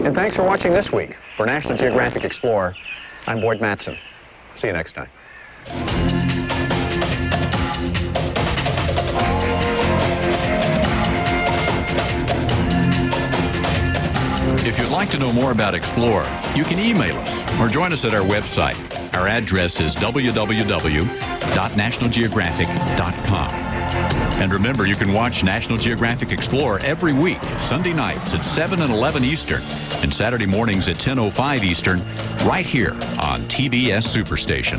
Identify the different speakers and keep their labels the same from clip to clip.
Speaker 1: And thanks for watching this week. For National Geographic Explorer, I'm Boyd Mattson. See you next time.
Speaker 2: If you'd like to know more about Explorer, you can email us or join us at our website. Our address is www.nationalgeographic.com. And remember, you can watch National Geographic Explorer every week, Sunday nights at 7 and 11 Eastern, and Saturday mornings at 10:05 Eastern, right here on TBS Superstation.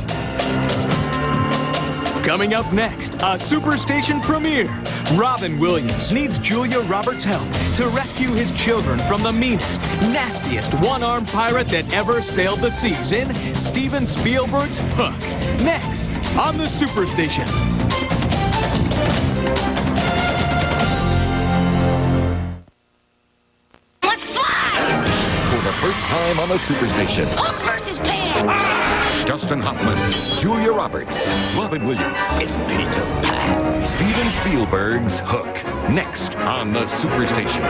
Speaker 3: Coming up next, a Superstation premiere. Robin Williams needs Julia Roberts' help to rescue his children from the meanest, nastiest one-armed pirate that ever sailed the seas in Steven Spielberg's Hook. Next on the Superstation.
Speaker 4: Let's fly!
Speaker 5: For the first time on the Superstation,
Speaker 4: Hook versus Pan!
Speaker 5: Justin Hoffman, Julia Roberts, Robin Williams,
Speaker 4: It's Peter Pan.
Speaker 5: Steven Spielberg's Hook. Next on the Superstation.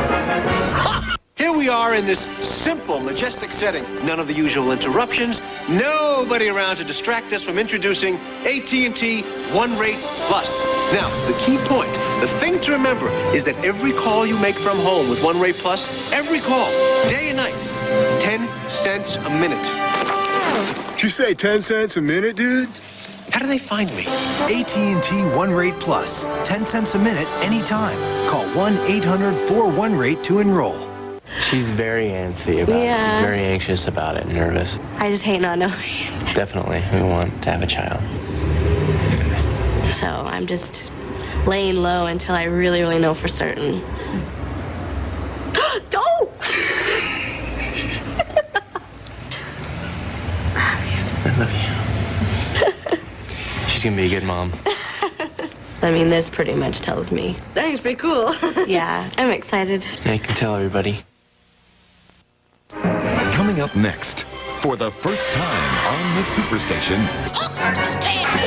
Speaker 6: Here we are in this simple, majestic setting. None of the usual interruptions. Nobody around to distract us from introducing AT&T One Rate Plus. Now, the key point, the thing to remember is that every call you make from home with One Rate Plus, every call, day and night, 10 cents a minute.
Speaker 7: Did you say 10 cents a minute, dude?
Speaker 6: How do they find me?
Speaker 8: AT&T One Rate Plus. 10 cents a minute, anytime. Call 1-800-41-RATE to enroll.
Speaker 9: She's very antsy about it. She's very anxious about it, nervous.
Speaker 10: I just hate not knowing.
Speaker 9: Definitely, we want to have a child.
Speaker 10: So I'm just laying low until I really, really know for certain. Don't!
Speaker 9: I love you. She's gonna be a good mom.
Speaker 10: So, I mean, this pretty much tells me. That think it's pretty cool. Yeah, I'm excited.
Speaker 9: I can tell everybody.
Speaker 5: Coming up next, for the first time on the Superstation,
Speaker 4: Hook versus Pan!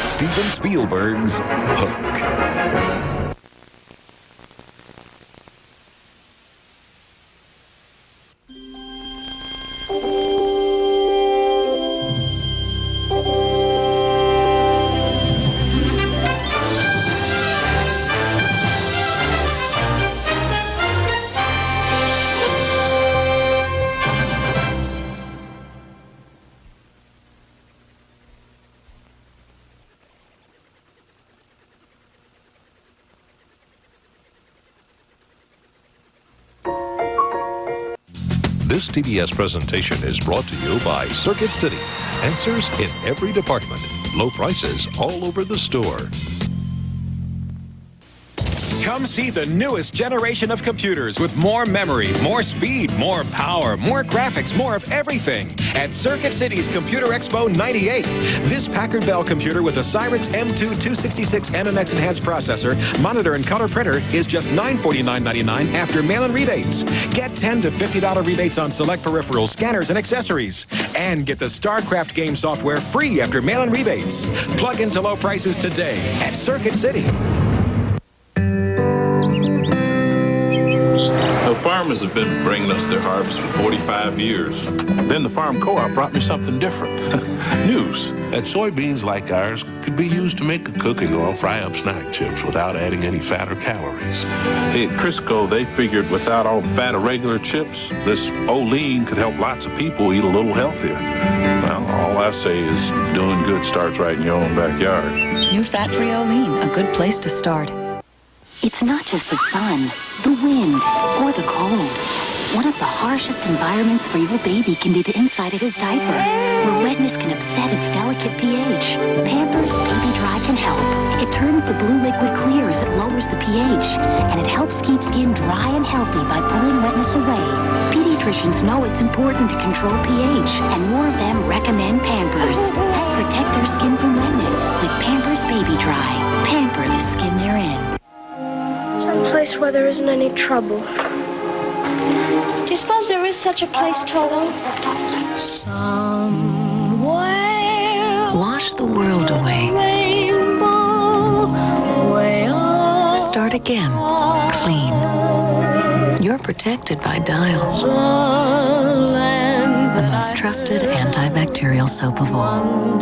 Speaker 5: Steven Spielberg's Hook.
Speaker 11: This TBS presentation is brought to you by Circuit City. Answers in every department. Low prices all over the store.
Speaker 12: Come see the newest generation of computers with more memory, more speed, more power, more graphics, more of everything at Circuit City's Computer Expo 98. This Packard Bell computer with a Cyrix M2 266 MMX enhanced processor, monitor, and color printer is just $949.99 after mail-in rebates. Get $10 to $50 rebates on select peripherals, scanners, and accessories. And get the StarCraft game software free after mail-in rebates. Plug into low prices today at Circuit City.
Speaker 13: Farmers have been bringing us their harvest for 45 years. Then the farm co-op brought me something different. News. That soybeans like ours could be used to make a cooking oil, fry up snack chips without adding any fat or calories. At Crisco, they figured without all the fat of regular chips, this Olean could help lots of people eat a little healthier. Well, all I say is doing good starts right in your own backyard.
Speaker 14: New fat-free Olean, a good place to start.
Speaker 15: It's not just the sun, the wind, or the cold. One of the harshest environments for your baby can be the inside of his diaper, where wetness can upset its delicate pH. Pampers Baby Dry can help. It turns the blue liquid clear as it lowers the pH, and it helps keep skin dry and healthy by pulling wetness away. Pediatricians know it's important to control pH, and more of them recommend Pampers. Help protect their skin from wetness with Pampers Baby Dry. Pamper the skin they're in.
Speaker 16: Someplace where there isn't any trouble. Do you suppose there is such a place, Toto? Somewhere.
Speaker 14: Wash the world away. Start again. Clean. You're protected by Dial. most trusted antibacterial soap of all.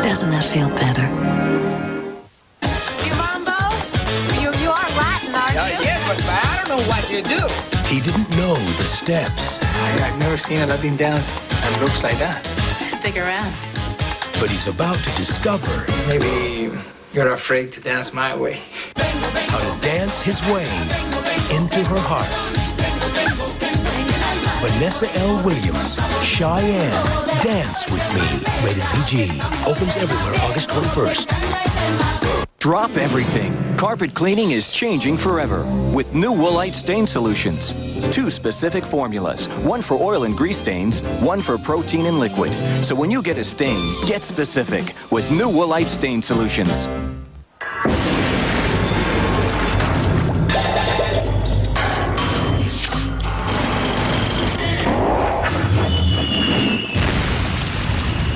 Speaker 14: Doesn't that feel better?
Speaker 4: You are Latin, aren't you?
Speaker 17: Yes, but I don't know what you do.
Speaker 8: He didn't know the steps,
Speaker 17: I've never seen a Latin dance that looks like that.
Speaker 14: Stick around.
Speaker 8: but he's about to discover
Speaker 17: Maybe you're afraid to dance my way.
Speaker 8: how to dance his way into her heart. Vanessa L. Williams, Cheyenne, Dance With Me, rated PG. Opens everywhere August 21st.
Speaker 18: Drop everything. Carpet cleaning is changing forever with new Woolite stain solutions. 2 specific formulas, one for oil and grease stains, one for protein and liquid. So when you get a stain, get specific with new Woolite stain solutions.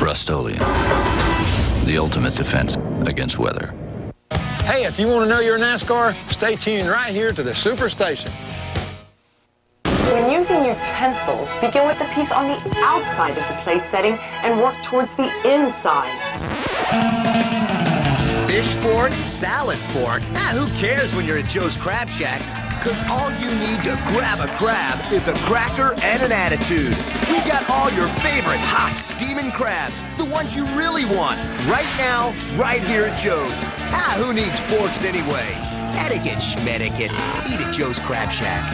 Speaker 2: Rust-Oleum, the ultimate defense against weather.
Speaker 19: Hey, if you want to know your NASCAR, stay tuned right here to the Superstation.
Speaker 20: When using utensils, begin with the piece on the outside of the place setting and work towards the inside.
Speaker 21: Fish fork, salad fork. Who cares when you're at Joe's Crab Shack? Because all you need to grab a crab is a cracker and an attitude. We've got all your favorite hot steaming crabs, the ones you really want, right now, right here at Joe's. Who needs forks anyway? Etiquette, schmetiquette. Eat at Joe's Crab Shack.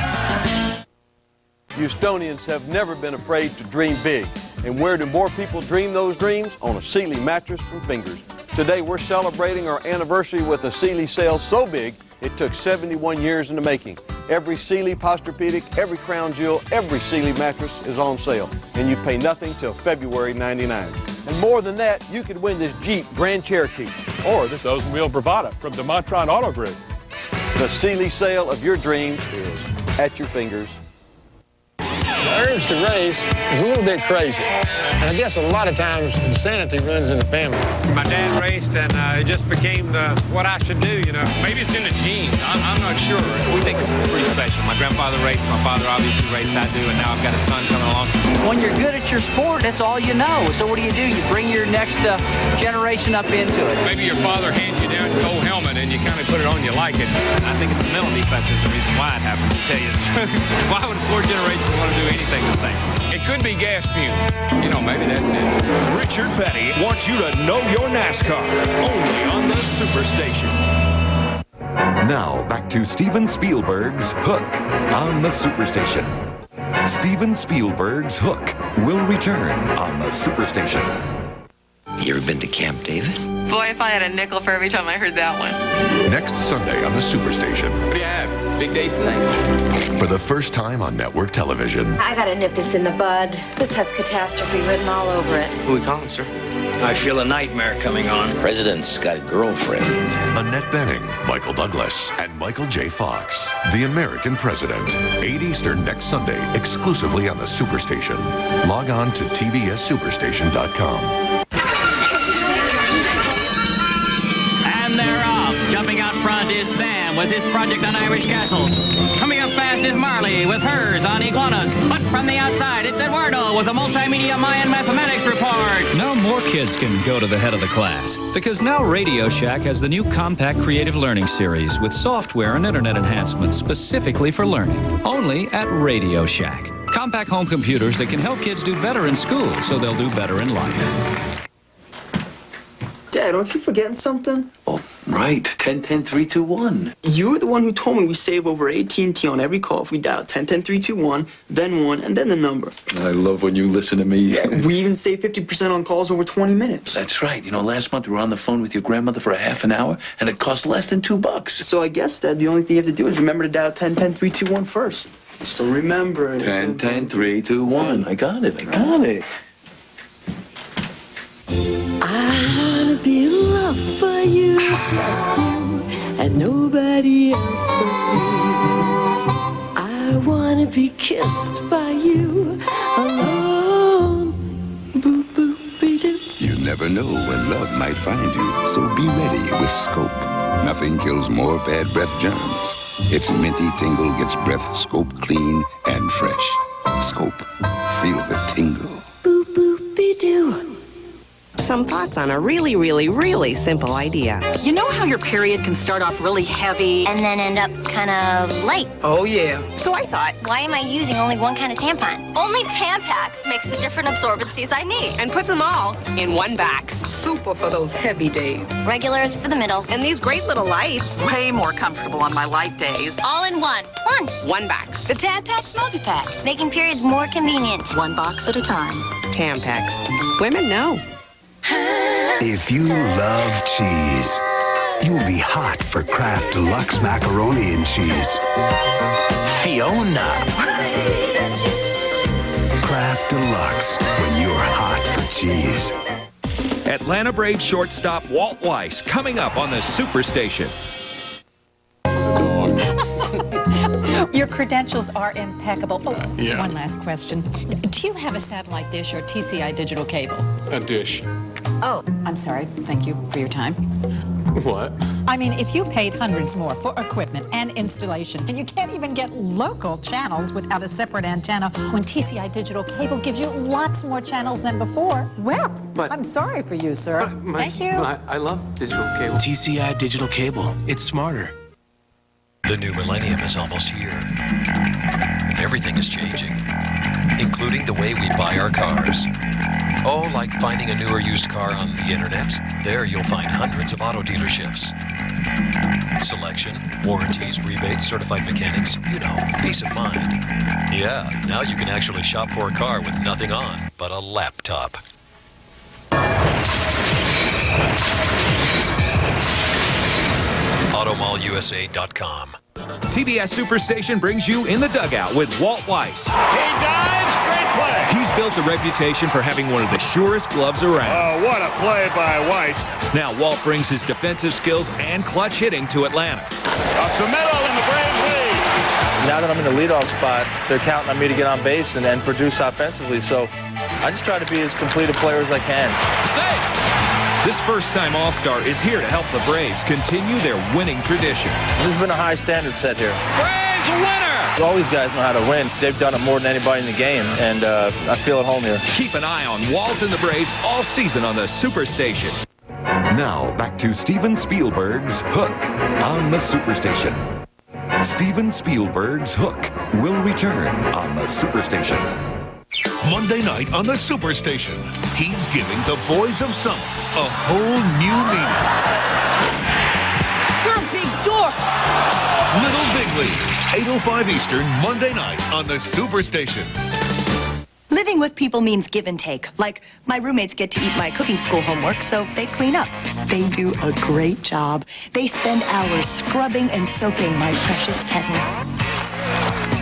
Speaker 22: Houstonians have never been afraid to dream big. And where do more people dream those dreams? On a Sealy mattress from Fingers. Today we're celebrating our anniversary with a Sealy sale so big, it took 71 years in the making. Every Sealy Posturepedic, every Crown Jewel, every Sealy mattress is on sale. And you pay nothing till February '99. And more than that, you could win this Jeep Grand Cherokee or this Oldsmobile Bravada from the Montron Auto Group. The Sealy sale of your dreams is at your fingers.
Speaker 19: The urge to race is a little bit crazy. And I guess a lot of times insanity runs in the family.
Speaker 23: My dad raced, and it just became what I should do, you know. Maybe it's in the genes. I'm not sure.
Speaker 24: We think it's pretty special. My grandfather raced, my father obviously raced, I do, and now I've got a son coming along.
Speaker 25: When you're good at your sport, that's all you know. So what do? You bring your next generation up into it.
Speaker 23: Maybe your father hands you down your old helmet, and you kind of put it on, you like it.
Speaker 24: I think it's a mental defect is the reason why it happens, to tell you the truth. Why would 4 generations want to do anything the same?
Speaker 23: It could be gas fumes. You know, maybe that's it.
Speaker 11: Richard Petty wants you to know your NASCAR, only on the Superstation.
Speaker 5: Now, back to Steven Spielberg's Hook on the Superstation. Steven Spielberg's Hook will return on the Superstation.
Speaker 26: You ever been to Camp David?
Speaker 20: Boy, if I had a nickel for every time I heard that one.
Speaker 11: Next Sunday on the Superstation.
Speaker 23: What do you have? Big date tonight?
Speaker 5: For the first time on network television.
Speaker 10: I gotta nip this in the bud. This has catastrophe written all over it.
Speaker 26: Who we calling, sir?
Speaker 24: I feel a nightmare coming on.
Speaker 26: President's got a girlfriend.
Speaker 11: Annette Bening, Michael Douglas, and Michael J. Fox. The American President. 8 Eastern next Sunday, exclusively on the Superstation. Log on to tbssuperstation.com.
Speaker 27: And they're off. Jumping out front is Sam with his project on Irish castles. Coming up fast is Marley with hers on iguanas. But from the outside, it's Eduardo with a multimedia Mayan mathematics report.
Speaker 28: Now more kids can go to the head of the class, because now Radio Shack has the new compact creative learning series with software and internet enhancements specifically for learning. Only at Radio Shack. Compact home computers that can help kids do better in school so they'll do better in life.
Speaker 29: Dad, aren't you forgetting something?
Speaker 26: Oh, right. 10-10-3-2-1.
Speaker 29: You were the one who told me we save over AT&T on every call if we dial 10-10-3-2-1, then 1, and then the number.
Speaker 26: I love when you listen to me.
Speaker 29: We even save 50% on calls over 20 minutes.
Speaker 26: That's right. You know, last month we were on the phone with your grandmother for a half an hour, and it cost less than $2.
Speaker 29: So I guess, Dad, the only thing you have to do is remember to dial 10-10-3-2-1 first. So remember.
Speaker 26: 10-10-3-2-1. I got it.
Speaker 30: I wanna be loved by you, just you, and nobody else but you. I wanna be kissed by you, alone. Boop, boop, be doo.
Speaker 31: You never know when love might find you, so be ready with Scope. Nothing kills more bad breath germs. Its minty tingle gets breath Scope clean and fresh. Scope.
Speaker 1: some thoughts on a really simple idea.
Speaker 3: You know how your period can start off really heavy
Speaker 4: and then end up kind of light?
Speaker 3: Oh, yeah.
Speaker 4: So I thought, why am I using only one kind of tampon?
Speaker 6: Only Tampax makes the different absorbencies I need.
Speaker 1: And puts them all in one box.
Speaker 3: Super for those heavy days.
Speaker 6: Regular is for the middle.
Speaker 1: And these great little lights.
Speaker 3: Way more comfortable on my light days.
Speaker 6: All in one.
Speaker 1: One box.
Speaker 6: The Tampax multi-pack. Making periods more convenient.
Speaker 3: One box at a time.
Speaker 1: Tampax. Women know.
Speaker 7: If you love cheese, you'll be hot for Kraft Deluxe Macaroni and Cheese.
Speaker 21: Fiona.
Speaker 7: Kraft Deluxe, when you're hot for cheese.
Speaker 9: Atlanta Braves shortstop Walt Weiss coming up on the Superstation.
Speaker 12: Your credentials are impeccable. Oh,
Speaker 23: yeah.
Speaker 12: One last question. Do you have a satellite dish or TCI digital cable?
Speaker 23: A dish.
Speaker 12: Oh, I'm sorry. Thank you for your time.
Speaker 23: What?
Speaker 12: I mean, if you paid hundreds more for equipment and installation, and you can't even get local channels without a separate antenna, when TCI digital cable gives you lots more channels than before, well, I'm sorry for you, sir. Thank you.
Speaker 23: I love digital cable.
Speaker 8: TCI digital cable. It's smarter.
Speaker 28: The new millennium is almost here. Everything is changing, including the way we buy our cars. Oh, like finding a newer used car on the internet? There you'll find hundreds of auto dealerships. Selection, warranties, rebates, certified mechanics, you know, peace of mind. Yeah, now you can actually shop for a car with nothing on but a laptop. AutomallUSA.com.
Speaker 9: TBS Superstation brings you In the Dugout with Walt Weiss.
Speaker 23: He dives, great play.
Speaker 9: He's built a reputation for having one of the surest gloves around.
Speaker 23: Oh, what a play by White.
Speaker 9: Now Walt brings his defensive skills and clutch hitting to Atlanta.
Speaker 23: Up the middle and the Braves lead.
Speaker 13: Now that I'm in the leadoff spot, they're counting on me to get on base and produce offensively. So I just try to be as complete a player as I can.
Speaker 9: Safe. This first-time All-Star is here to help the Braves continue their winning tradition.
Speaker 13: This has been a high standard set here.
Speaker 9: Braves winner!
Speaker 13: All these guys know how to win. They've done it more than anybody in the game, and I feel at home here.
Speaker 9: Keep an eye on Walt and the Braves all season on the Superstation.
Speaker 5: Now, back to Steven Spielberg's Hook on the Superstation. Steven Spielberg's Hook will return on the Superstation.
Speaker 14: Monday night on the Superstation, he's giving the boys of summer a whole new meaning.
Speaker 6: We're a big dork.
Speaker 14: Little Big League, 8:05 Eastern, Monday night on the Superstation.
Speaker 15: Living with people means give and take. Like, my roommates get to eat my cooking school homework, so they clean up. They do a great job. They spend hours scrubbing and soaking my precious kettles.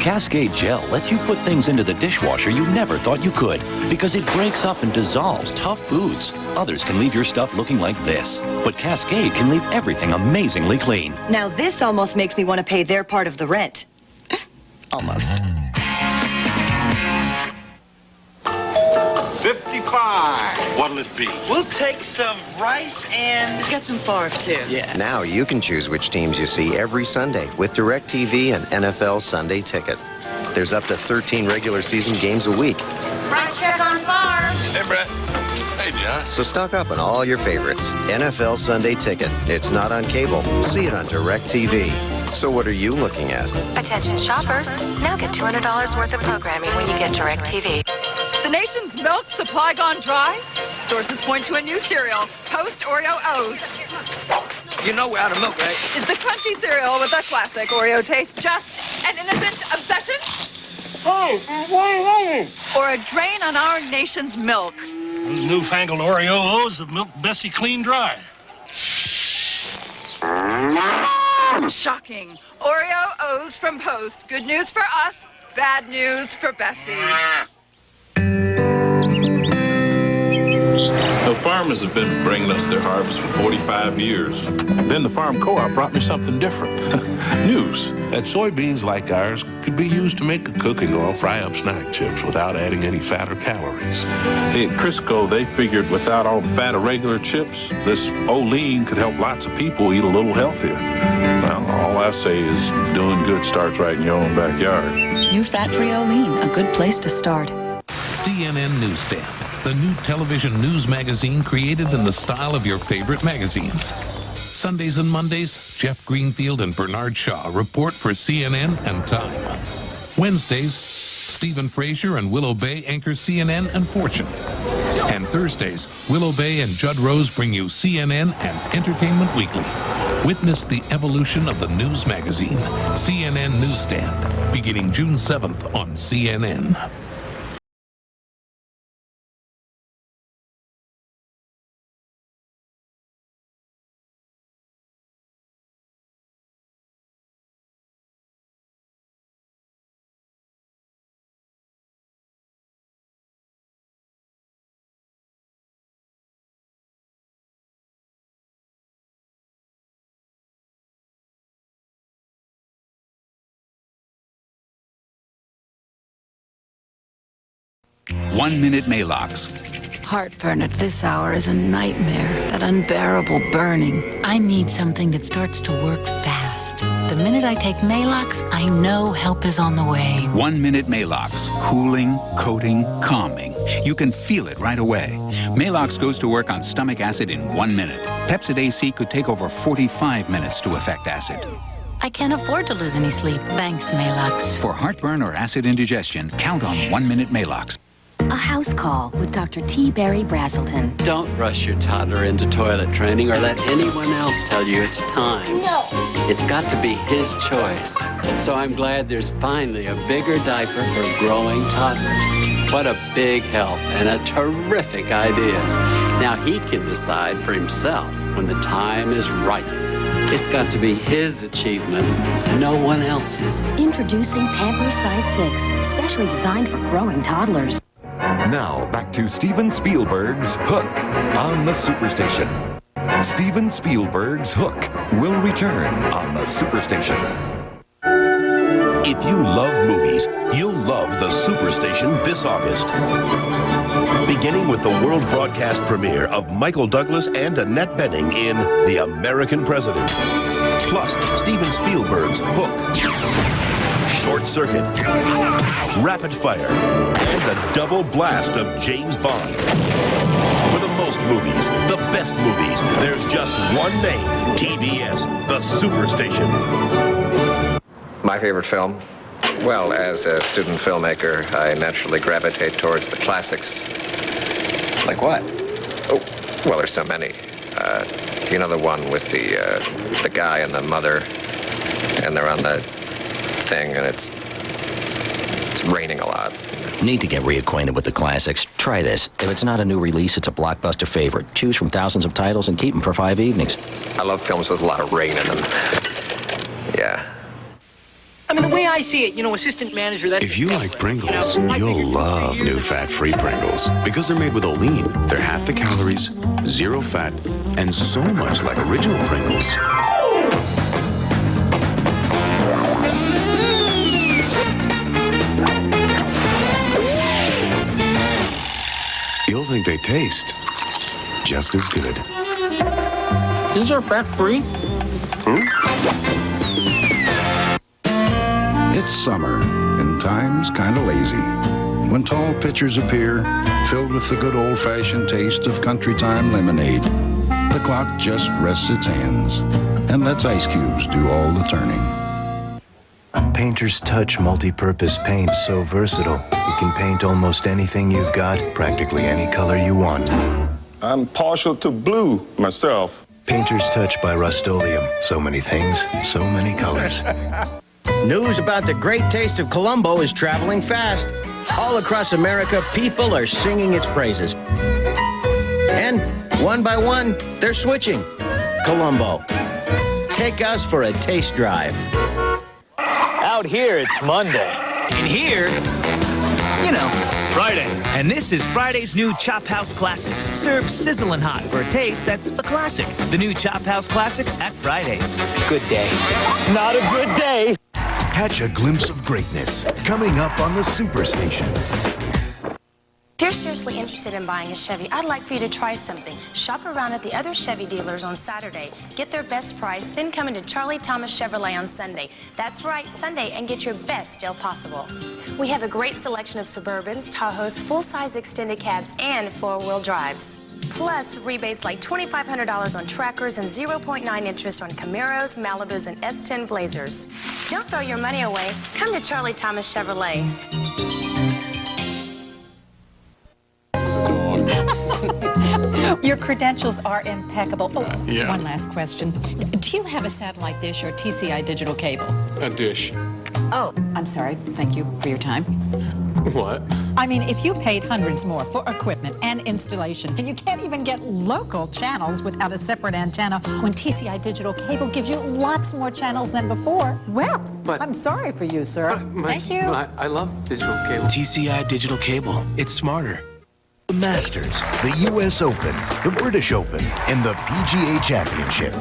Speaker 16: Cascade Gel lets you put things into the dishwasher you never thought you could because it breaks up and dissolves tough foods. Others can leave your stuff looking like this, but Cascade can leave everything amazingly clean.
Speaker 15: Now this almost makes me want to pay their part of the rent. Almost.
Speaker 32: 55. What'll it be?
Speaker 21: We'll take some rice and
Speaker 15: Get some farf, too.
Speaker 21: Yeah.
Speaker 33: Now you can choose which teams you see every Sunday with DirecTV and NFL Sunday Ticket. There's up to 13 regular season games a week.
Speaker 6: Price check on farm.
Speaker 32: Hey, Brett. Hey, John.
Speaker 33: So stock up on all your favorites. NFL Sunday Ticket. It's not on cable. See it on DirecTV. So what are you looking at?
Speaker 34: Attention shoppers, now get $200 worth of programming when you get DirecTV.
Speaker 35: The nation's milk supply gone dry? Sources point to a new cereal, Post Oreo O's.
Speaker 21: You know we're out of milk, right?
Speaker 35: Is the crunchy cereal with a classic Oreo taste just an innocent obsession? Or a drain on our nation's milk?
Speaker 23: Those newfangled Oreo O's have milked Bessie clean dry.
Speaker 35: Shocking. Oreo O's from Post. Good news for us, bad news for Bessie.
Speaker 23: The farmers have been bringing us their harvest for 45 years. Then the Farm Co-op brought me something different. News. That soybeans like ours could be used to make a cooking oil, fry up snack chips without adding any fat or calories. At Crisco, they figured without all the fat of regular chips, this Olean could help lots of people eat a little healthier. Well, all I say is doing good starts right in your own backyard.
Speaker 36: New fat-free Olean, a good place to start.
Speaker 8: CNN Newsstand.
Speaker 14: the new television news magazine created in the style of your favorite magazines. Sundays and Mondays, Jeff Greenfield and Bernard Shaw report for CNN and Time. Wednesdays, Stephen Frazier and Willow Bay anchor CNN and Fortune. And Thursdays, Willow Bay and Judd Rose bring you CNN and Entertainment Weekly. Witness the evolution of the news magazine, CNN Newsstand, beginning June 7th on CNN.
Speaker 2: One-minute Maalox.
Speaker 10: Heartburn at this hour is a nightmare. That unbearable burning. I need something that starts to work fast. The minute I take Maalox, I know help is on the way.
Speaker 2: 1 minute Maalox. Cooling, coating, calming. You can feel it right away. Maalox goes to work on stomach acid in 1 minute. Pepsid AC could take over 45 minutes to affect acid.
Speaker 10: I can't afford to lose any sleep. Thanks, Maalox.
Speaker 2: For heartburn or acid indigestion, count on 1 minute Maalox.
Speaker 11: A house call with Dr. T. Barry Brazelton.
Speaker 17: Don't rush your toddler into toilet training or let anyone else tell you it's time.
Speaker 11: No!
Speaker 17: It's got to be his choice. So I'm glad there's finally a bigger diaper for growing toddlers. What a big help and a terrific idea. Now he can decide for himself when the time is right. It's got to be his achievement, no one else's.
Speaker 11: Introducing Pampers Size 6, specially designed for growing toddlers.
Speaker 5: Now, back to Steven Spielberg's Hook on the Superstation. Steven Spielberg's Hook will return on the Superstation.
Speaker 14: If you love movies, you'll love the Superstation this August. Beginning with the world broadcast premiere of Michael Douglas and Annette Bening in The American President. Plus, Steven Spielberg's Hook, Short Circuit, Rapid Fire, and a double blast of James Bond. For the most movies, the best movies, there's just one name, TBS, the Superstation.
Speaker 33: My favorite film? Well, as a student filmmaker, I naturally gravitate towards the classics. Like what? Oh, well, there's so many. You know the one with the guy and the mother, and they're on the thing, and it's raining a lot.
Speaker 18: Need to get reacquainted with the classics? Try this. If it's not a new release, it's a blockbuster favorite. Choose from thousands of titles and keep them for 5 evenings.
Speaker 33: I love films with a lot of rain in them. Yeah.
Speaker 19: I mean, the way I see it, assistant manager, that...
Speaker 20: If you like Pringles, you'll love new fat-free Pringles. Because they're made with Olean. They're half the calories, 0 fat, and so much like original Pringles. You'll think they taste just as good.
Speaker 19: These are fat-free?
Speaker 22: It's summer, and time's kind of lazy. When tall pitchers appear, filled with the good old-fashioned taste of country time lemonade, the clock just rests its hands and lets ice cubes do all the turning.
Speaker 24: Painter's Touch multi-purpose paint is so versatile. It can paint almost anything you've got, practically any color you want.
Speaker 25: I'm partial to blue myself.
Speaker 24: Painter's Touch by Rust-Oleum. So many things, so many colors.
Speaker 26: News about the great taste of Colombo is traveling fast. All across America, people are singing its praises. And one by one, they're switching. Colombo. Take us for a taste drive.
Speaker 13: Out here, it's Monday.
Speaker 27: In here,
Speaker 13: Friday.
Speaker 27: And this is Friday's new Chop House Classics. Served sizzling hot for a taste that's a classic. The new Chop House Classics at Fridays.
Speaker 13: Good day. Not a good day.
Speaker 20: Catch a glimpse of greatness coming up on the Superstation.
Speaker 29: If you're seriously interested in buying a Chevy, I'd like for you to try something. Shop around at the other Chevy dealers on Saturday, get their best price, then come into Charlie Thomas Chevrolet on Sunday. That's right, Sunday, and get your best deal possible. We have a great selection of Suburbans, Tahoes, full-size extended cabs, and four-wheel drives. Plus, rebates like $2,500 on Trackers and 0.9 interest on Camaros, Malibus, and S10 Blazers. Don't throw your money away. Come to Charlie Thomas Chevrolet.
Speaker 1: Your credentials are impeccable. Oh,
Speaker 23: yeah.
Speaker 1: One last question. Do you have a satellite dish or TCI digital cable?
Speaker 23: A dish.
Speaker 1: Oh, I'm sorry. Thank you for your time.
Speaker 23: What?
Speaker 1: I mean, if you paid hundreds more for equipment and installation, and you can't even get local channels without a separate antenna, when TCI digital cable gives you lots more channels than before, well, I'm sorry for you, sir. Thank you.
Speaker 23: I love digital cable.
Speaker 8: TCI digital cable. It's smarter. The Masters, the U.S. Open, the British Open, and the PGA Championship.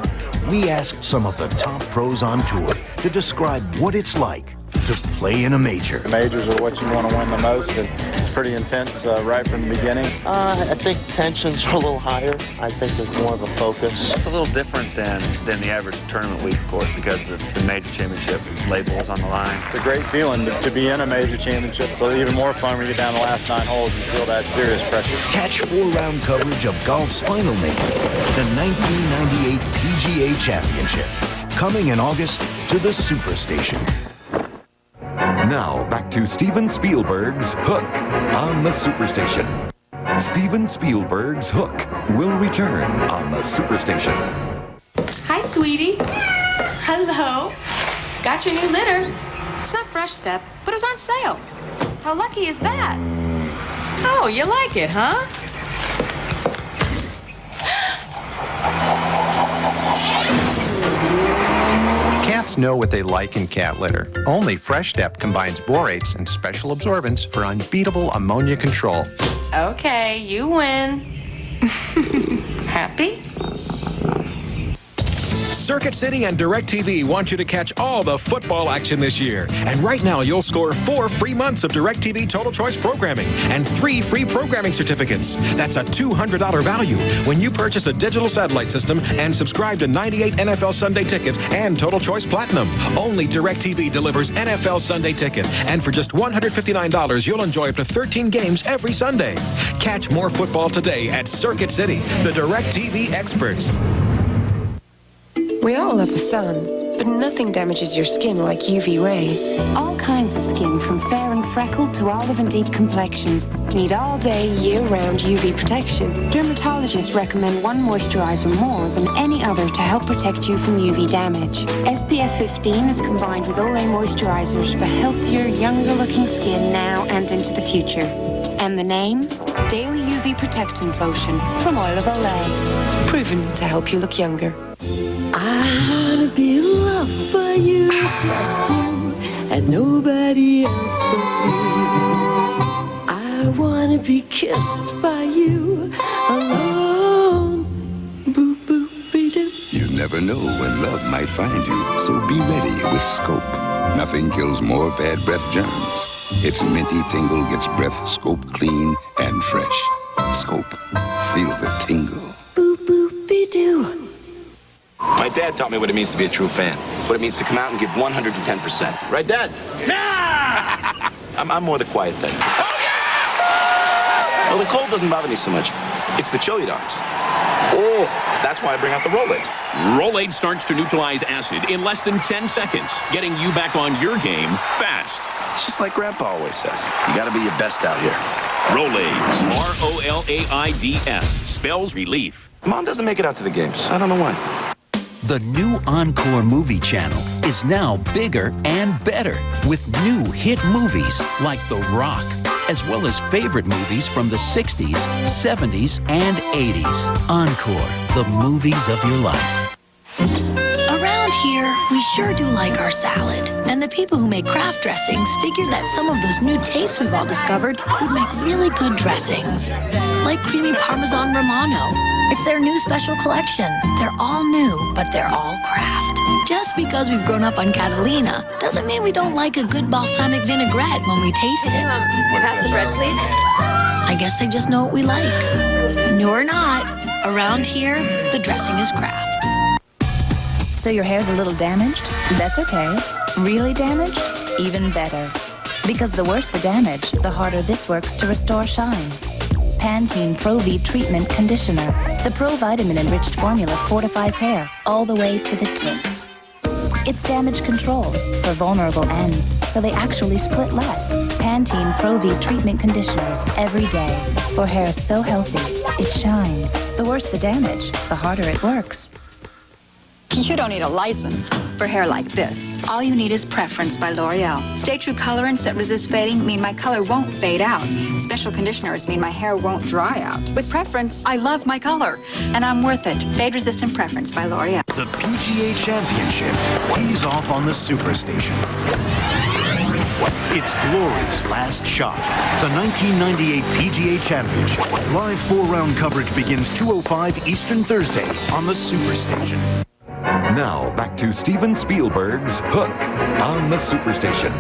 Speaker 8: We asked some of the top pros on tour to describe what it's like to play in a major.
Speaker 3: The majors are what you want to win the most, and it's pretty intense right from the beginning.
Speaker 35: I think tensions are a little higher. I think there's more of a focus.
Speaker 4: It's a little different than the average tournament week course because the major championship label is on the line.
Speaker 3: It's a great feeling to be in a major championship. So even more fun when you get down the last 9 holes and feel that serious pressure.
Speaker 8: Catch 4-round coverage of golf's final major, the 1998 PGA Championship, coming in August to the Superstation.
Speaker 5: Now, back to Steven Spielberg's Hook on the Superstation. Steven Spielberg's Hook will return on the Superstation.
Speaker 6: Hi, sweetie. Hello. Got your new litter. It's not Fresh Step, but it was on sale. How lucky is that? Oh, you like it, huh?
Speaker 7: Cats know what they like in cat litter. Only Fresh Step combines borates and special absorbents for unbeatable ammonia control.
Speaker 6: Okay, you win. Happy?
Speaker 9: Circuit City and DirecTV want you to catch all the football action this year. And right now, you'll score 4 free months of DirecTV Total Choice programming and 3 free programming certificates. That's a $200 value when you purchase a digital satellite system and subscribe to 98 NFL Sunday Ticket and Total Choice Platinum. Only DirecTV delivers NFL Sunday Ticket. And for just $159, you'll enjoy up to 13 games every Sunday. Catch more football today at Circuit City, the DirecTV experts.
Speaker 12: We all love the sun, but nothing damages your skin like UV rays.
Speaker 11: All kinds of skin, from fair and freckled to olive and deep complexions, need all day, year-round UV protection. Dermatologists recommend one moisturizer more than any other to help protect you from UV damage. SPF 15 is combined with Olay moisturizers for healthier, younger-looking skin now and into the future. And the name? Daily UV Protectant Lotion from Oil of Olay. Proven to help you look younger.
Speaker 15: I wanna be loved by you, just you, and nobody else but you. I wanna be kissed by you, alone. Boop, boop, be doo.
Speaker 22: You never know when love might find you, so be ready with Scope. Nothing kills more bad breath germs. Its minty tingle gets breath Scope clean and fresh. Scope. Feel the tingle.
Speaker 15: Boop, boop, be doo.
Speaker 16: My dad taught me what it means to be a true fan. What it means to come out and give 110%. Right, Dad? Yeah! I'm more the quiet type. Oh, yeah! Well, the cold doesn't bother me so much. It's the chili dogs. Oh, that's why I bring out the Rolaids.
Speaker 21: Rolade starts to neutralize acid in less than 10 seconds, getting you back on your game fast.
Speaker 16: It's just like Grandpa always says. You gotta be your best out here.
Speaker 21: Rolaids. R-O-L-A-I-D-S. Spells relief.
Speaker 16: Mom doesn't make it out to the games. I don't know why.
Speaker 28: The new Encore movie channel is now bigger and better with new hit movies like The Rock, as well as favorite movies from the 60s, 70s, and 80s. Encore, the movies of your life.
Speaker 10: Around here, we sure do like our salad. And the people who make craft dressings figured that some of those new tastes we've all discovered would make really good dressings. Like creamy Parmesan Romano. It's their new special collection. They're all new, but they're all craft. Just because we've grown up on Catalina doesn't mean we don't like a good balsamic vinaigrette when we taste it.
Speaker 6: Pass the bread, please.
Speaker 10: I guess they just know what we like. New or not, around here, the dressing is craft.
Speaker 30: So your hair's a little damaged? That's okay. Really damaged? Even better.
Speaker 2: Because the worse the damage, the harder this works to restore shine. Pantene Pro V Treatment Conditioner. The Pro Vitamin-enriched formula fortifies hair all the way to the tips. It's damage control for vulnerable ends, so they actually split less. Pantene Pro V Treatment Conditioners every day for hair so healthy, it shines. The worse the damage, the harder it works.
Speaker 13: You don't need a license for hair like this. All you need is Preference by L'Oreal. Stay True colorants that resist fading mean my color won't fade out. Special conditioners mean my hair won't dry out. With Preference, I love my color, and I'm worth it. Fade-resistant Preference by L'Oreal.
Speaker 8: The PGA Championship tees off on the Superstation. It's glory's last shot. The 1998 PGA Championship. Live 4-round coverage begins 2:05 Eastern Thursday on the Superstation.
Speaker 5: Now, back to Steven Spielberg's Hook on the Superstation.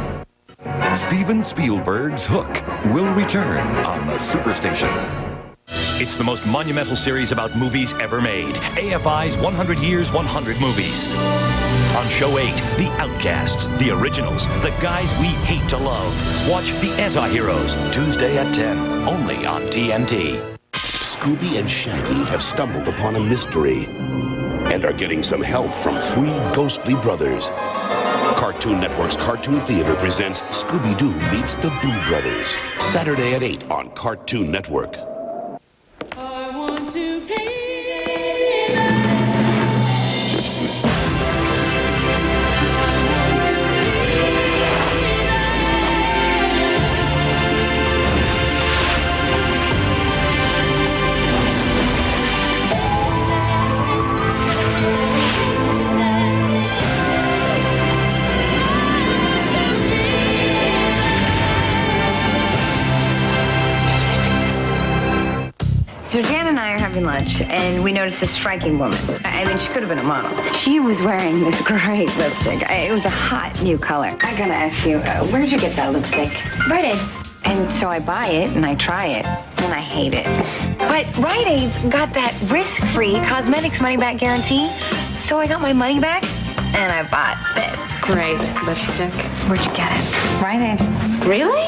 Speaker 5: Steven Spielberg's Hook will return on the Superstation.
Speaker 14: It's the most monumental series about movies ever made. AFI's 100 Years, 100 Movies. On Show 8, The Outcasts, The Originals, The Guys We Hate to Love. Watch The Anti-Heroes, Tuesday at 10, only on TNT.
Speaker 17: Scooby and Shaggy have stumbled upon a mystery and are getting some help from 3 ghostly brothers. Cartoon Network's Cartoon Theater presents Scooby-Doo Meets the Boo Brothers. Saturday at 8 on Cartoon Network.
Speaker 15: I want to take
Speaker 18: So Jan and I are having lunch, and we noticed this striking woman. I mean, she could have been a model. She was wearing this great lipstick. It was a hot new color. I gotta ask you, where'd you get that lipstick? Rite Aid. And so I buy it, and I try it, and I hate it. But Rite Aid's got that risk-free cosmetics money-back guarantee, so I got my money back, and I bought this.
Speaker 11: Great lipstick.
Speaker 18: Where'd you get it? Rite Aid. Really?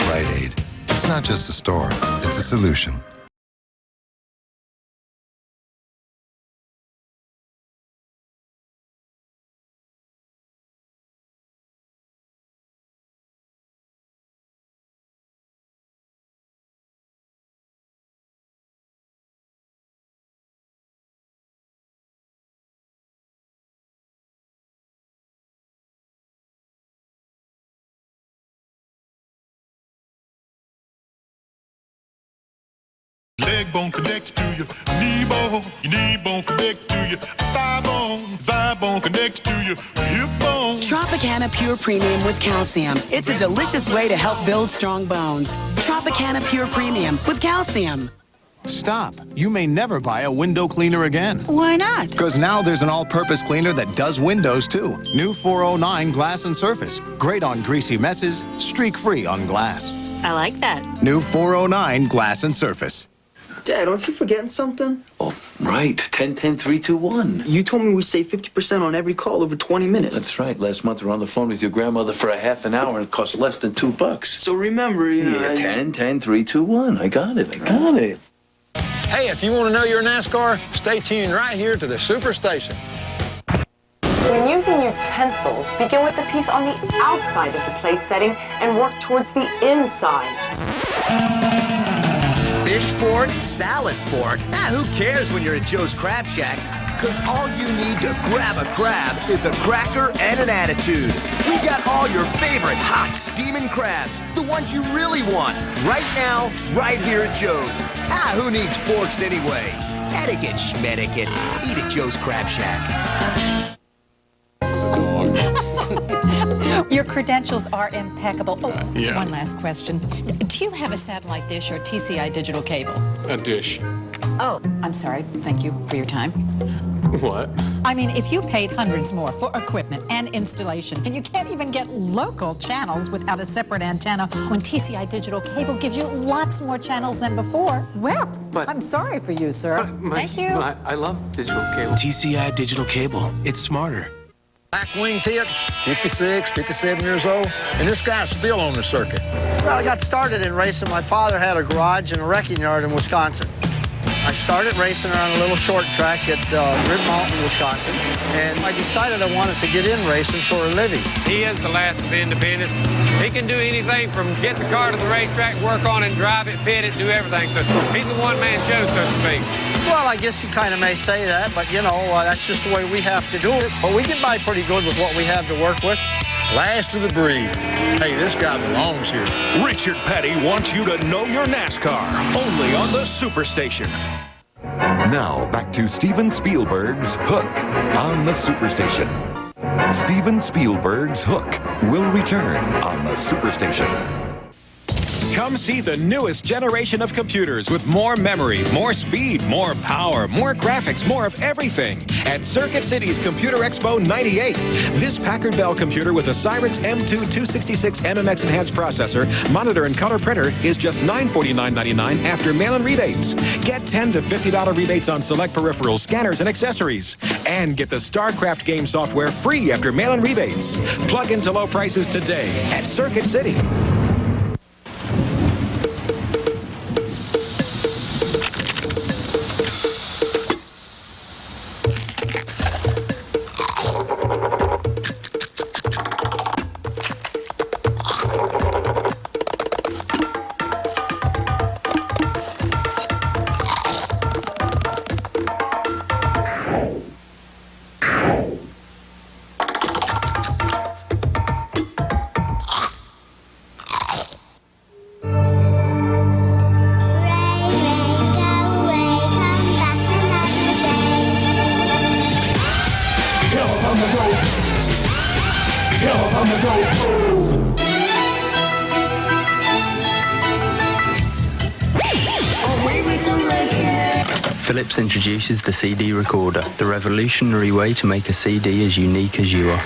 Speaker 19: Rite Aid. It's not just a store, it's a solution.
Speaker 24: Leg bone connects to your knee bone connects to your thigh bone connects to your hip bone.
Speaker 25: Tropicana Pure Premium with calcium. It's a delicious way to help build strong bones. Tropicana Pure Premium with calcium.
Speaker 7: Stop. You may never buy a window cleaner again.
Speaker 25: Why not?
Speaker 7: Because now there's an all-purpose cleaner that does windows, too. New 409 Glass and Surface. Great on greasy messes, streak-free on glass.
Speaker 25: I like that.
Speaker 7: New 409 Glass and Surface.
Speaker 28: Dad, aren't you forgetting something?
Speaker 29: Oh, right. 10-10-3-2-1.
Speaker 28: You told me we save 50% on every call over 20 minutes.
Speaker 29: That's right. Last month we were on the phone with your grandmother for a half an hour and it cost less than $2.
Speaker 28: So remember,
Speaker 29: Yeah, 10-10-3-2-1. I got it.
Speaker 26: Hey, if you want to know your NASCAR, stay tuned right here to the Superstation.
Speaker 6: When using utensils, begin with the piece on the outside of the place setting and work towards the inside.
Speaker 27: Fish fork, salad fork. Who cares when you're at Joe's Crab Shack? Because all you need to grab a crab is a cracker and an attitude. We got all your favorite hot steaming crabs, the ones you really want, right now, right here at Joe's. Who needs forks anyway? Etiquette, schmetiquette. Eat at Joe's Crab Shack.
Speaker 1: Your credentials are impeccable. Oh,
Speaker 23: yeah.
Speaker 1: One last question. Do you have a satellite dish or TCI digital cable?
Speaker 23: A dish.
Speaker 1: Oh, I'm sorry. Thank you for your time.
Speaker 23: What?
Speaker 1: I mean, if you paid hundreds more for equipment and installation, and you can't even get local channels without a separate antenna, when TCI digital cable gives you lots more channels than before, well, I'm sorry for you, sir. Thank you.
Speaker 23: I love digital cable.
Speaker 8: TCI digital cable. It's smarter.
Speaker 26: Back wing tips, 56, 57 years old, and this guy's still on the circuit.
Speaker 3: Well, I got started in racing. My father had a garage and a wrecking yard in Wisconsin. I started racing around a little short track at Grid Mountain, Wisconsin, and I decided I wanted to get in racing for a living.
Speaker 4: He is the last of the independents. He can do anything from get the car to the racetrack, work on it, drive it, pit it, do everything. So he's a one-man show, so to speak.
Speaker 3: Well, I guess you kind of may say that, but, you know, that's just the way we have to do it. But we get by pretty good with what we have to work with.
Speaker 26: Last of the breed. Hey, this guy belongs here.
Speaker 14: Richard Petty wants you to know your NASCAR, only on the Superstation.
Speaker 5: Now, back to Steven Spielberg's Hook on the Superstation. Steven Spielberg's Hook will return on the Superstation.
Speaker 9: Come see the newest generation of computers with more memory, more speed, more power, more graphics, more of everything at Circuit City's Computer Expo 98. This Packard Bell computer with a Cyrix M2 266 MMX enhanced processor, monitor, and color printer is just $949.99 after mail-in rebates. Get $10 to $50 rebates on select peripherals, scanners, and accessories. And get the StarCraft game software free after mail-in rebates. Plug into low prices today at Circuit City.
Speaker 10: Philips introduces the CD recorder, the revolutionary way to make a CD as unique as you are.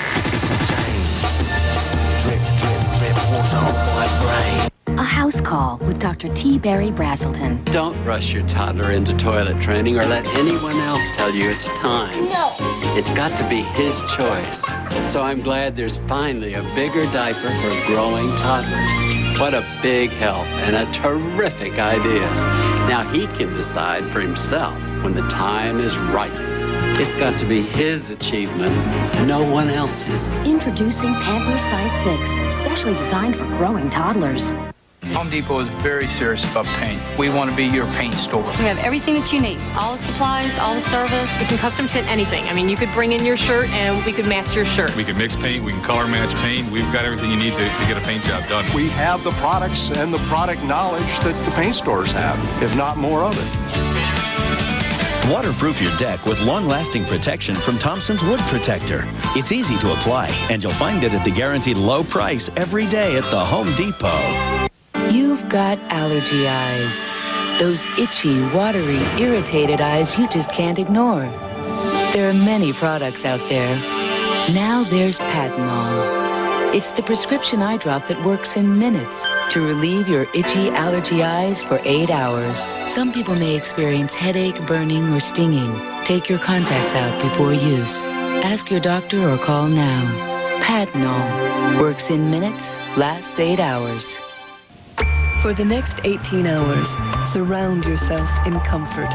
Speaker 12: A house call with Dr. T. Barry Brazelton.
Speaker 28: Don't rush your toddler into toilet training or let anyone else tell you it's time.
Speaker 12: No.
Speaker 28: It's got to be his choice. So I'm glad there's finally a bigger diaper for growing toddlers. What a big help and a terrific idea. Now he can decide for himself when the time is right. It's got to be his achievement, no one else's.
Speaker 12: Introducing Pampers Size 6, specially designed for growing toddlers.
Speaker 16: Home Depot is very serious about paint. We want to be your paint store.
Speaker 20: We have everything that you need. All the supplies, all the service. You can custom tint anything. I mean, you could bring in your shirt and we could match your shirt.
Speaker 23: We can mix paint, we can color match paint. We've got everything you need to get a paint job done.
Speaker 21: We have the products and the product knowledge that the paint stores have, if not more of it.
Speaker 22: Waterproof your deck with long-lasting protection from Thompson's Wood Protector. It's easy to apply, and you'll find it at the guaranteed low price every day at the Home Depot.
Speaker 30: You've got allergy eyes. Those itchy, watery, irritated eyes you just can't ignore. There are many products out there. Now there's Patanol. It's the prescription eye drop that works in minutes to relieve your itchy allergy eyes for 8 hours. Some people may experience headache, burning, or stinging. Take your contacts out before use. Ask your doctor or call now. Patanol works in minutes, lasts 8 hours.
Speaker 31: For the next 18 hours, surround yourself in comfort.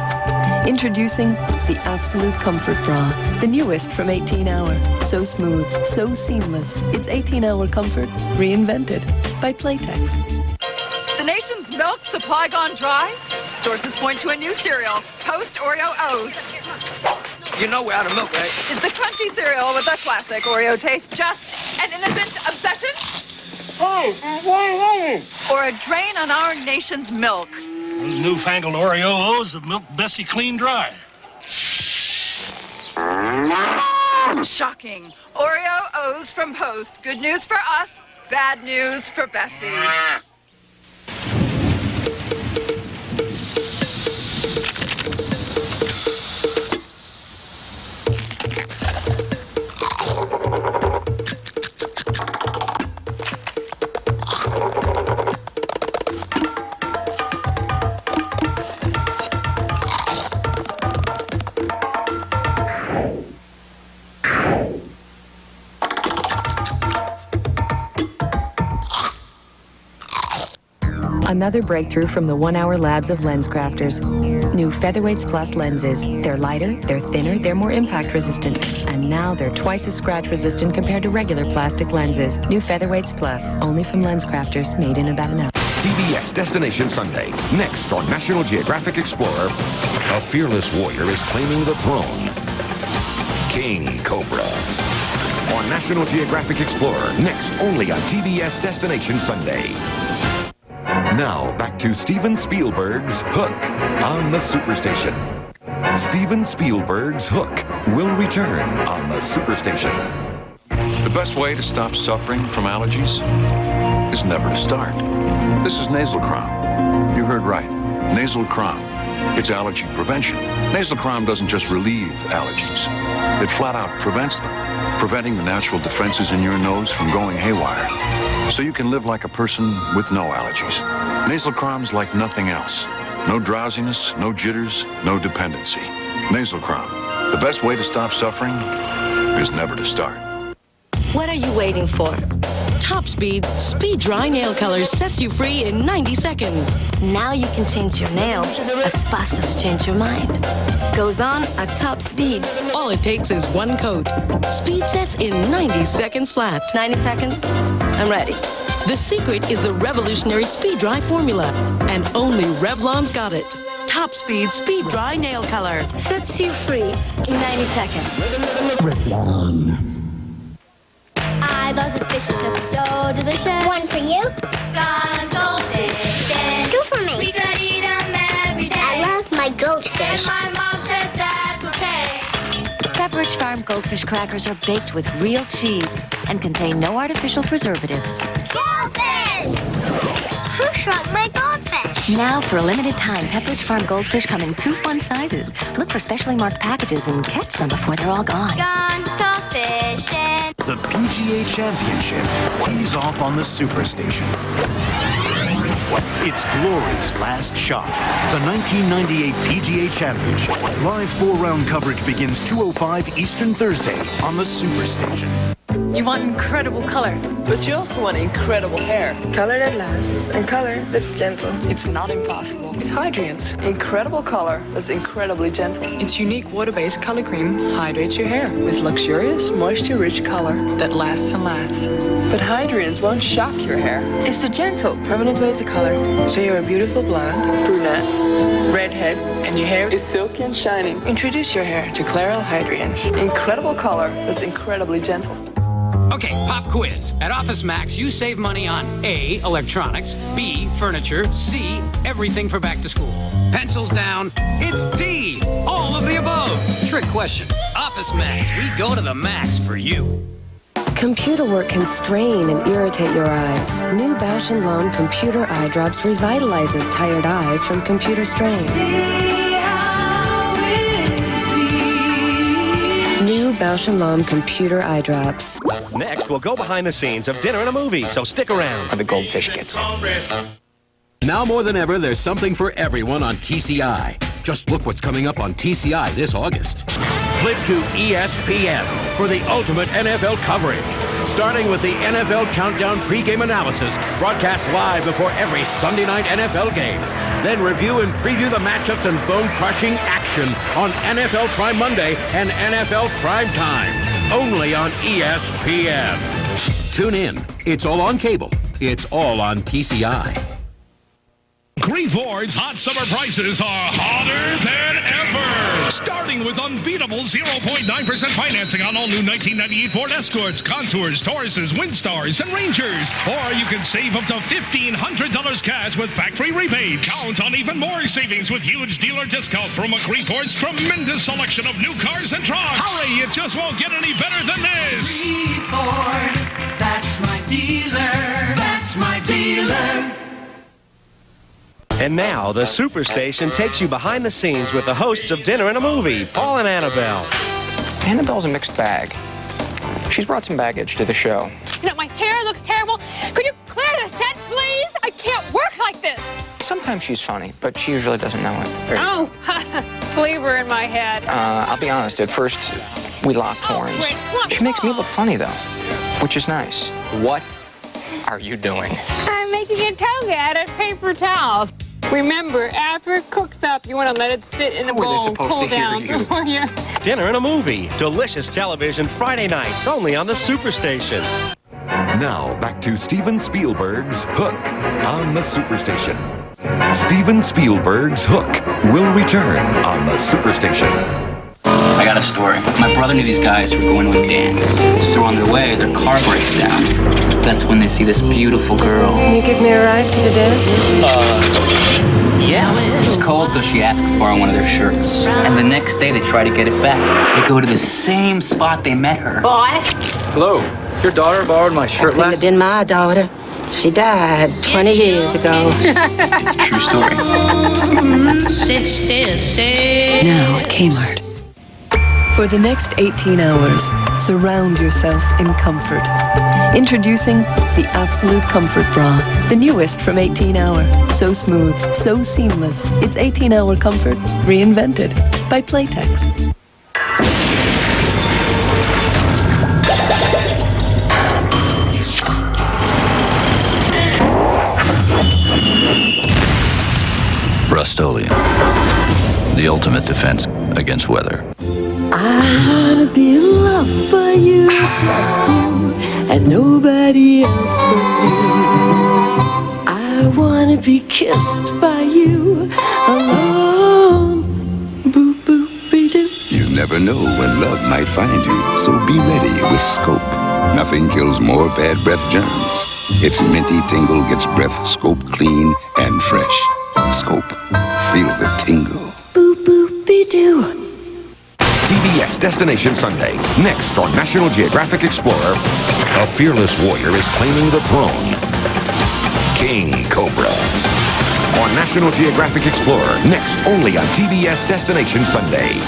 Speaker 31: Introducing the Absolute Comfort Bra, the newest from 18 Hour. So smooth, so seamless. It's 18-hour comfort reinvented by Playtex.
Speaker 32: The nation's milk supply gone dry? Sources point to a new cereal, Post Oreo O's.
Speaker 27: You know we're out of milk, right?
Speaker 32: Is the crunchy cereal with a classic Oreo taste just an innocent obsession? Or a drain on our nation's milk?
Speaker 24: Those newfangled Oreo O's have milked Bessie clean dry.
Speaker 32: Shocking. Oreo O's from Post. Good news for us, bad news for Bessie.
Speaker 31: Another breakthrough from the 1 Hour Labs of Lens Crafters. New Featherweights Plus lenses. They're lighter, they're thinner, they're more impact resistant. And now they're twice as scratch resistant compared to regular plastic lenses. New Featherweights Plus, only from Lens Crafters, made in about an hour.
Speaker 5: TBS Destination Sunday. Next on National Geographic Explorer, a fearless warrior is claiming the throne. King Cobra. On National Geographic Explorer, next only on TBS Destination Sunday. Now, back to Steven Spielberg's Hook on the Superstation. Steven Spielberg's Hook will return on the Superstation.
Speaker 1: The best way to stop suffering from allergies is never to start. This is Nasal Crown. You heard right. Nasal Crown. It's allergy prevention. Nasal Crown doesn't just relieve allergies. It flat out prevents them, preventing the natural defenses in your nose from going haywire. So you can live like a person with no allergies. Nasal Crown's like nothing else. No drowsiness, no jitters, no dependency. Nasal Crown. The best way to stop suffering is never to start.
Speaker 2: What are you waiting for?
Speaker 6: Top Speed Speed Dry Nail Color sets you free in 90 seconds.
Speaker 2: Now you can change your nails as fast as you change your mind. Goes on at top speed.
Speaker 6: All it takes is one coat. Speed sets in 90 seconds flat.
Speaker 2: 90 seconds? I'm ready.
Speaker 6: The secret is the revolutionary Speed Dry formula, and only Revlon's got it. Top Speed Speed Dry Nail Color
Speaker 2: sets you free in 90 seconds.
Speaker 6: Revlon.
Speaker 7: I love the fishes because they're so delicious. One for you. Gone goldfish. Two for me. We could eat them every day. I love my goldfish. And my mom says that's okay.
Speaker 12: Pepperidge Farm Goldfish crackers are baked with real cheese and contain no artificial preservatives.
Speaker 7: Goldfish! Who shrunk my goldfish?
Speaker 12: Now, for a limited time, Pepperidge Farm Goldfish come in 2 fun sizes. Look for specially marked packages and catch some before they're all gone.
Speaker 7: Gone goldfish.
Speaker 8: The PGA Championship tees off on the Superstation. It's glory's last shot. The 1998 PGA Championship. Live 4-round coverage begins 2:05 Eastern Thursday on the Superstation.
Speaker 11: You want incredible color, but you also want incredible hair. Color that lasts and color that's gentle. It's not impossible. It's Hydrian's. Incredible color that's incredibly gentle. Its unique water-based color cream hydrates your hair with luxurious, moisture-rich color that lasts and lasts. But Hydrian's won't shock your hair. It's the gentle, permanent way to color. So you're a beautiful blonde, brunette, redhead, and your hair is silky and shining. Introduce your hair to Clairol Hydrian's. Incredible color that's incredibly gentle.
Speaker 13: Okay, pop quiz. At Office Max, you save money on A, electronics, B, furniture, C, everything for back to school. Pencils down, it's D, all of the above. Trick question. Office Max, we go to the max for you.
Speaker 15: Computer work can strain and irritate your eyes. New Bausch & Lomb Computer Eye Drops revitalizes tired eyes from computer strain. New Bausch & Lomb Computer Eye Drops.
Speaker 17: Next, we'll go behind the scenes of dinner and a movie, so stick around.
Speaker 18: The goldfish gets.
Speaker 19: Now more than ever, there's something for everyone on TCI. Just look what's coming up on TCI this August. Flip to ESPN for the ultimate NFL coverage. Starting with the NFL Countdown pregame analysis, broadcast live before every Sunday night NFL game. Then review and preview the matchups and bone-crushing action on NFL Prime Monday and NFL Prime Time. Only on ESPN. Tune in. It's all on cable. It's all on TCI.
Speaker 25: Green Ford's hot summer prices are hotter than ever. Starting with unbeatable 0.9% financing on all new 1998 Ford Escorts, Contours, Tauruses, Windstars, and Rangers. Or you can save up to $1,500 cash with factory rebates. Count on even more savings with huge dealer discounts from Green Ford's tremendous selection of new cars and trucks. Hurry, it just won't get any better than this.
Speaker 29: Green Ford, that's my dealer. That's my dealer.
Speaker 17: And now, the Superstation takes you behind the scenes with the hosts of Dinner and a Movie, Paul and Annabelle.
Speaker 18: Annabelle's a mixed bag. She's brought some baggage to the show.
Speaker 20: You know, my hair looks terrible. Could you clear the set, please? I can't work like this.
Speaker 18: Sometimes she's funny, but she usually doesn't know it.
Speaker 20: Oh, flavor in my head.
Speaker 18: I'll be honest, at first we locked horns.
Speaker 20: Great.
Speaker 18: She makes me look funny, though, which is nice. What are you doing?
Speaker 7: I'm
Speaker 20: making a toga out of paper towels. Remember, after it cooks up, you want to let it sit in a bowl and cool down before you...
Speaker 17: Dinner and a movie. Delicious television Friday nights only on the Superstation.
Speaker 5: Now, back to Steven Spielberg's Hook on the Superstation. Steven Spielberg's Hook will return on the Superstation.
Speaker 3: I got a story. My brother knew these guys who were going to a dance. So on their way, their car breaks down. That's when they see this beautiful girl.
Speaker 15: Can you give me a ride to the dance?
Speaker 3: Yeah. It's cold, so she asks to borrow one of their shirts. And the next day, they try to get it back. They go to the same spot they met her.
Speaker 4: Boy.
Speaker 3: Hello. Your daughter borrowed my shirt
Speaker 4: That could have been my daughter. She died 20 years ago.
Speaker 3: It's a true story.
Speaker 4: 66.
Speaker 31: Now at Kmart. For the next 18 hours, surround yourself in comfort. Introducing the Absolute Comfort Bra, the newest from 18 Hour. So smooth, so seamless. It's 18-hour comfort reinvented by Playtex.
Speaker 1: Rust-Oleum, the ultimate defense against weather.
Speaker 31: I wanna be loved by you, just you, and nobody else but you. I wanna be kissed by you, alone. Boop, boop, be doo.
Speaker 9: You never know when love might find you, so be ready with Scope. Nothing kills more bad breath germs. Its minty tingle gets breath Scope clean and fresh. Scope. Feel the tingle.
Speaker 31: Boop, boop, be doo.
Speaker 5: TBS Destination Sunday. Next on National Geographic Explorer, a fearless warrior is claiming the throne. King Cobra. On National Geographic Explorer, next only on TBS Destination Sunday.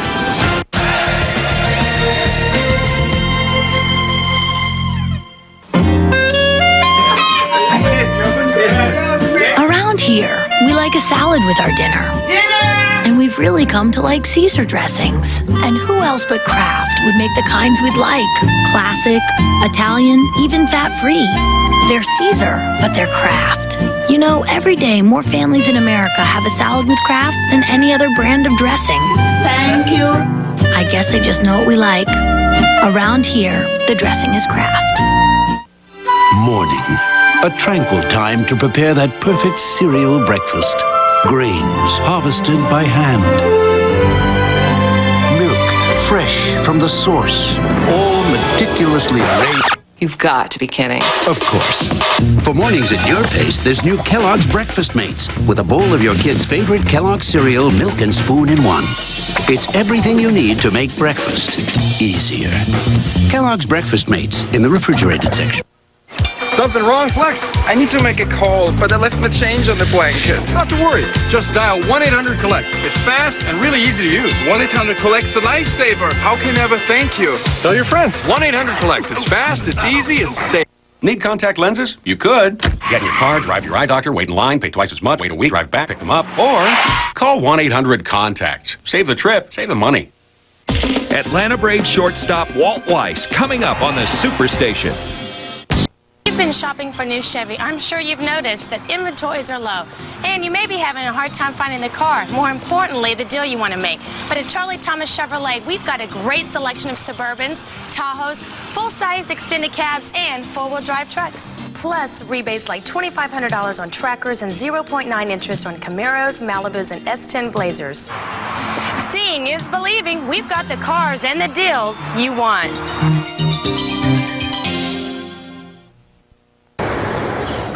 Speaker 12: Around here, we like a salad with our dinner. And we've really come to like Caesar dressings. And who else but Kraft would make the kinds we'd like? Classic, Italian, even fat-free. They're Caesar, but they're Kraft. You know, every day more families in America have a salad with Kraft than any other brand of dressing.
Speaker 4: Thank you.
Speaker 12: I guess they just know what we like. Around here, the dressing is Kraft.
Speaker 10: Morning. A tranquil time to prepare that perfect cereal breakfast. Grains harvested by hand. Milk fresh from the source. All meticulously arranged.
Speaker 11: You've got to be kidding.
Speaker 10: Of course. For mornings at your pace, there's new Kellogg's Breakfast Mates with a bowl of your kid's favorite Kellogg's cereal, milk and spoon in one. It's everything you need to make breakfast easier. Kellogg's Breakfast Mates in the refrigerated section.
Speaker 18: Something wrong, Flex? I need to make a call, but I left my change on the blanket.
Speaker 14: Not to worry. Just dial 1-800-COLLECT. It's fast and really easy to use.
Speaker 18: 1-800-COLLECT's a lifesaver. How can I ever thank you?
Speaker 14: Tell your friends.
Speaker 18: 1-800-COLLECT. It's fast, it's easy, it's safe.
Speaker 19: Need contact lenses? You could. Get in your car, drive to your eye doctor, wait in line, pay twice as much, wait a week, drive back, pick them up. Or call 1-800-CONTACTS. Save the trip, save the money.
Speaker 16: Atlanta Braves shortstop Walt Weiss coming up on the Superstation.
Speaker 21: You've been shopping for new Chevy. I'm sure you've noticed that inventories are low. And you may be having a hard time finding the car. More importantly, the deal you want to make. But at Charlie Thomas Chevrolet, we've got a great selection of Suburbans, Tahoes, full-size extended cabs, and four-wheel drive trucks. Plus, rebates like $2,500 on Trackers and 0.9 interest on Camaros, Malibus, and S10 Blazers. Seeing is believing. We've got the cars and the deals you want.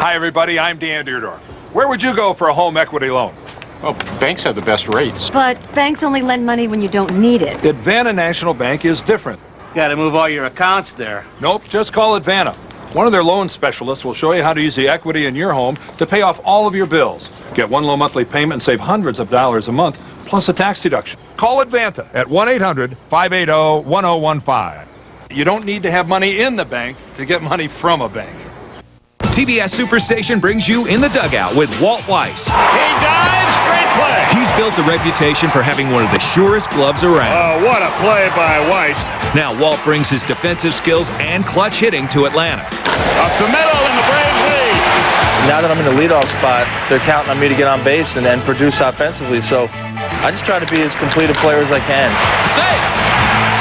Speaker 22: Hi, everybody. I'm Dan Deerdorf. Where would you go for a home equity loan?
Speaker 23: Well, banks have the best rates.
Speaker 26: But banks only lend money when you don't need it.
Speaker 22: Advana National Bank is different.
Speaker 28: Got to move all your accounts there.
Speaker 22: Nope, just call Advana. One of their loan specialists will show you how to use the equity in your home to pay off all of your bills. Get one low monthly payment and save hundreds of dollars a month, plus a tax deduction. Call Advanta at 1-800-580-1015. You don't need to have money in the bank to get money from a bank.
Speaker 16: TBS Superstation brings you In the Dugout with Walt Weiss.
Speaker 25: He dives, great play.
Speaker 16: He's built a reputation for having one of the surest gloves around.
Speaker 25: Oh, what a play by Weiss.
Speaker 16: Now Walt brings his defensive skills and clutch hitting to Atlanta.
Speaker 25: Up the middle and the Braves lead.
Speaker 2: Now that I'm in the leadoff spot, they're counting on me to get on base and then produce offensively. So I just try to be as complete a player as I can.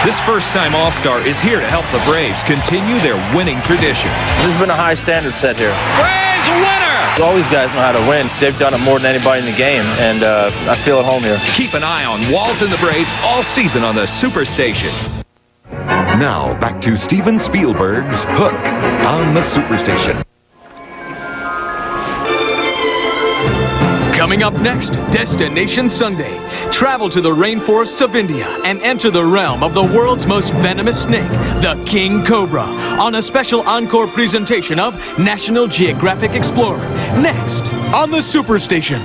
Speaker 16: This first-time All-Star is here to help the Braves continue their winning tradition.
Speaker 2: There's been a high standard set here.
Speaker 16: Braves winner!
Speaker 2: All these guys know how to win. They've done it more than anybody in the game, and I feel at home here.
Speaker 16: Keep an eye on Walt and the Braves all season on the Superstation.
Speaker 5: Now, back to Steven Spielberg's Hook on the Superstation.
Speaker 6: Coming up next, Destination Sunday. Travel to the rainforests of India and enter the realm of the world's most venomous snake, the king cobra, on a special encore presentation of National Geographic Explorer. Next, on the Superstation.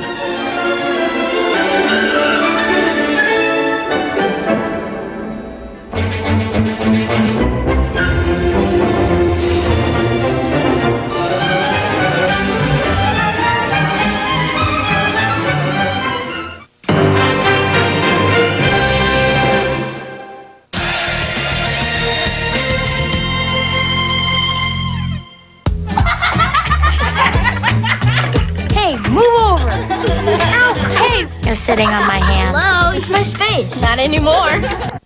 Speaker 7: You're sitting on my hand.
Speaker 8: Hello, it's my space. Not anymore.